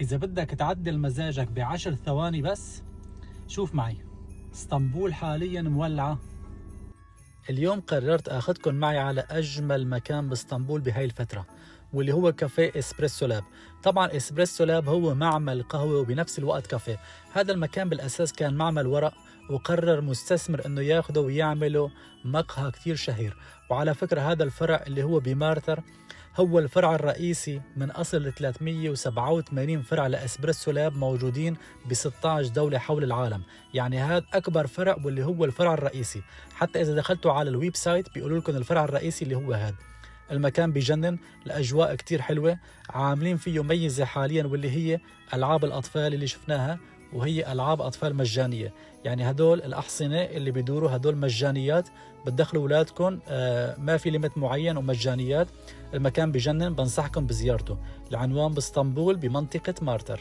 إذا بدك تعدل مزاجك ب10 ثواني بس، شوف معي. اسطنبول حاليا مولعة. اليوم قررت أخذكم معي على أجمل مكان باسطنبول بهاي الفترة، واللي هو كافيه إسبريسو لاب. طبعا إسبريسو لاب هو معمل قهوة وبنفس الوقت كافيه. هذا المكان بالأساس كان معمل ورق، وقرر مستثمر انه ياخده ويعمله مقهى كتير شهير. وعلى فكرة هذا الفرع اللي هو بمارثر هو الفرع الرئيسي من أصل 387 فرع لإسبريسو لاب موجودين ب 16 دولة حول العالم. يعني هذا أكبر فرع واللي هو الفرع الرئيسي. حتى إذا دخلتوا على الويب سايت بيقولوا لكم الفرع الرئيسي اللي هو هذا. المكان بيجنن، الأجواء كتير حلوة، عاملين فيه ميزة حاليا واللي هي ألعاب الأطفال اللي شفناها، وهي ألعاب أطفال مجانية. يعني هدول الأحصنة اللي بيدوروا هدول مجانيات، بتدخلوا أولادكم، ما في ليميت معين ومجانيات. المكان بجنن، بنصحكم بزيارته. العنوان باسطنبول بمنطقة مارتر.